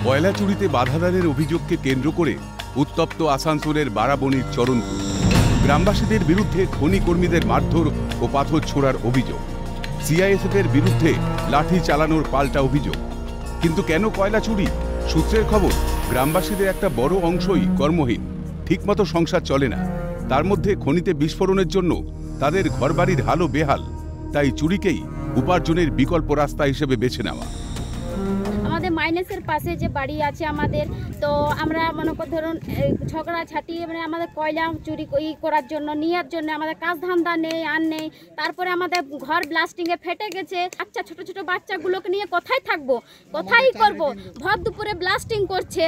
কয়লা চুরিতে বাধাদানের অভিযোগকে কেন্দ্র করে উত্তপ্ত আসানসোলের বারাবণীর চরণপুর। গ্রামবাসীদের বিরুদ্ধে খনি কর্মীদের মারধর ও পাথর ছোড়ার অভিযোগ। সিআইএসএফের বিরুদ্ধে লাঠি চালানোর পাল্টা অভিযোগ। কিন্তু কেন কয়লা চুরি? সূত্রের খবর, গ্রামবাসীদের একটা বড় অংশই কর্মহীন, ঠিকমতো সংসার চলে না। তার মধ্যে খনিতে বিস্ফোরণের জন্য তাদের ঘরবাড়ির হালও বেহাল। তাই চুরিকেই উপার্জনের বিকল্প রাস্তা হিসেবে বেছে নেওয়া। আমাদের মাইনাসের পাশে যে বাড়ি আছে আমাদের, তো আমরা মনে কর ধরুন ঝগড়া ঝাঁটিয়ে মানে আমাদের কয়লা চুরি করার জন্য নেওয়ার জন্য আমাদের কাজ ধান্দা নেই আর নেই। তারপরে আমাদের ঘর ব্লাস্টিংয়ে ফেটে গেছে। আচ্ছা, ছোট ছোট বাচ্চাগুলোকে নিয়ে কোথায় থাকবো, কোথায় করব? ভর দুপুরে ব্লাস্টিং করছে,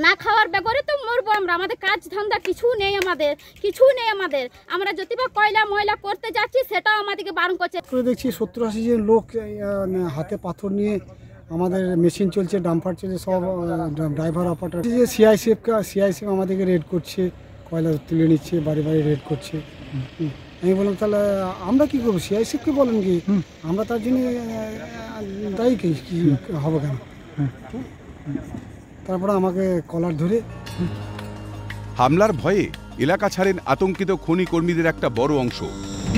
না খাওয়ার ব্যাপারে তো মরবো আমরা। আমাদের কাজ ধান্দা কিছু নেই, আমাদের আমরা যদি বা কয়লা ময়লা করতে যাচ্ছি সেটাও আমাদেরকে বারণ করছে। দেখছি 70-80 জন লোক হাতে পাথর নিয়ে, আমাদের মেশিন চলছে, ডাম্পার চলছে, সব ড্রাইভার অপারেটর। যে সিআইএসএফ আমাদেরকে রেড করছে, কয়লা তুলে নিচ্ছে, বাড়ি বাড়ি রেড করছে। আমি বললাম তাহলে আমরা কী করবো? সিআইএসএফকে বলেন কি আমরা তার জন্য দায়ী কি হবে কেন? তারপরে আমাকে কলার ধরে হামলার ভয়ে এলাকা ছাড়েন আতঙ্কিত খনি কর্মীদের একটা বড় অংশ।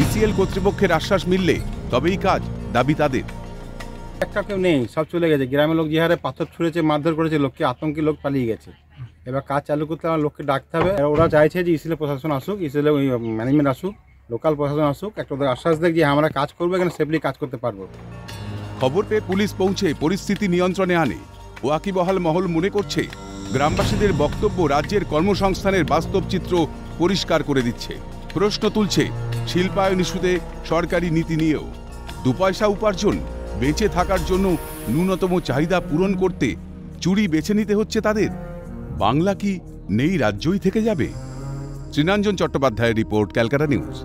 ইসিএল কর্তৃপক্ষের আশ্বাস মিললে তবেই কাজ, দাবি তাদের। একটা কেউ নেই, সব চলে গেছে। গ্রামের লোক যে হারে পাথর ছুঁড়েছে, মারধর করেছে, লোককে আতঙ্কি লোক পালিয়ে গেছে। এবার কাজ চালু করতে আমার লোককে ডাকতে হবে। ওরা চাইছে যে ইসিএল প্রশাসন আসুক, ইসিএল ওই ম্যানেজমেন্ট আসুক, লোকাল প্রশাসন আসুক, একটা ওদের আশ্বাস দেখ যে আমরা কাজ করবো, এখানে সেফলি কাজ করতে পারবো। খবর পেয়ে পুলিশ পৌঁছে পরিস্থিতি নিয়ন্ত্রণে আনে। ওয়াকিবহাল মহল মনে করছে গ্রামবাসীদের বক্তব্য রাজ্যের কর্মসংস্থানের বাস্তব চিত্র পরিষ্কার করে দিচ্ছে। প্রশ্ন তুলছে শিল্পায়ন ইস্যুতে সরকারি নীতি নিয়েও। 2 পয়সা উপার্জন, বেঁচে থাকার জন্য ন্যূনতম চাহিদা পূরণ করতে চুরি বেছে নিতে হচ্ছে তাদের। বাংলা কি নেই রাজ্যই থেকে যাবে? শ্রীনাঞ্জন চট্টোপাধ্যায়ের রিপোর্ট, ক্যালকাটা নিউজ।